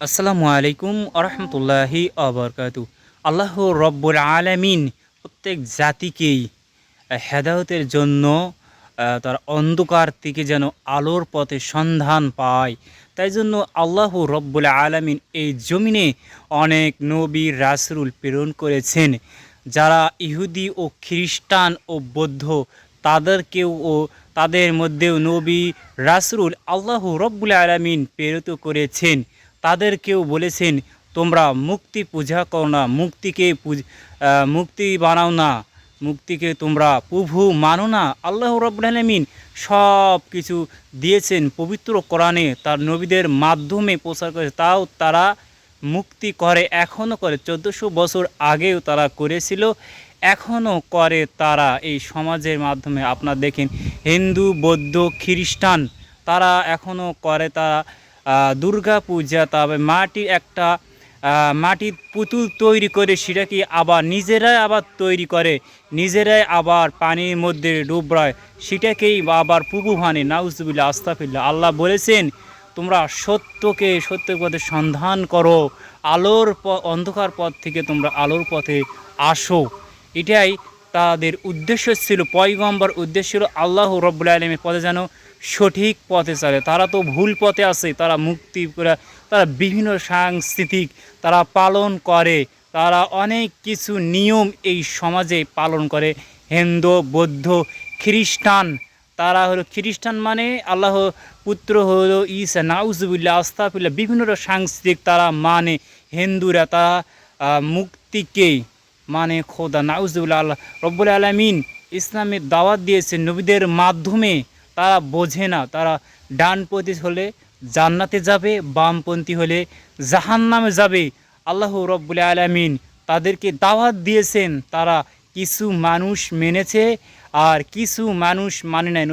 আসসালামু আলাইকুম আরহামতুল্লাহি আবরকাতু। আল্লাহ রব্বুল আলামিন প্রত্যেক জাতিকেই হেদায়েতের জন্য তার অন্ধকার থেকে যেন আলোর পথে সন্ধান পায়। তাই জন্য আল্লাহ রব্বুল আলামিন এই জমিনে অনেক নবী রাসূল প্রেরণ করেছেন। যারা ইহুদি ও খ্রিস্টান ও বৌদ্ধ তাদেরকেও তাদের মধ্যেও নবী রাসূল আল্লাহ রব্বুল আলামিন প্রেরিত করেছেন। তাদেরকেও বলেছেন, তোমরা মুক্তি পূজা করো না, মুক্তি বানাও না, মুক্তিকে তোমরা প্রভু মানো না। আল্লাহ রাব্বুল আলামিন সব কিছু দিয়েছেন পবিত্র কোরআনে, তার নবীদের মাধ্যমে প্রচার করে, তাও তারা মুক্তি করে, এখনও করে। 1400 বছর আগেও তারা করেছিল, এখনও করে তারা। এই সমাজের মাধ্যমে আপনারা দেখেন, হিন্দু বৌদ্ধ খ্রিস্টান তারা এখনও করে। তারা দুর্গা পূজা, তবে মাটির একটা মাটির পুতুল তৈরি করে সেটাকে আবার নিজেরাই আবার তৈরি করে, নিজেরাই আবার পানির মধ্যে ডুবরায়, সেটাকেই আবার পুবু ভানে। নাউজুবিল্লাহ, আস্তাগফিরুল্লাহ। আল্লাহ বলেছেন, তোমরা সত্যের পথে সন্ধান করো, অন্ধকার পথ থেকে তোমরা আলোর পথে আসো। এটাই তাদের উদ্দেশ্য ছিল, পয়গম্বর উদ্দেশ্য ছিল আল্লাহ রব্বুল আলামিনের পথে যেন সঠিক পথে চলে। তারা তো ভুল পথে আছে, তারা মুক্তি করে, তারা বিভিন্ন সাংস্কৃতিক তারা পালন করে, তারা অনেক কিছু নিয়ম এই সমাজে পালন করে। হিন্দু বৌদ্ধ খ্রিস্টান, তারা হলো খ্রিস্টান মানে আল্লাহ পুত্র হলো ঈসা, নাউজুবিল্লাহ, আস্তাগফিরুল্লাহ। বিভিন্ন সাংস্কৃতিক তারা মানে। হিন্দুরা তারা মুক্তিকেই মানে খোদা, নাউজুবিল্লাহ। আল্লাহ রব্বুল আলামিন ইসলামের দাওয়াত দিয়েছেন নবীদের মাধ্যমে। তারা বোঝে না, তারা ডানপন্থী হলে জান্নাতে যাবে, বামপন্থী হলে জাহান্নামে যাবে। আল্লাহ রব্বুল আলামিন তাদেরকে দাওয়াত দিয়েছেন, তারা কিছু মানুষ মেনেছে আর কিছু মানুষ মানে নাই।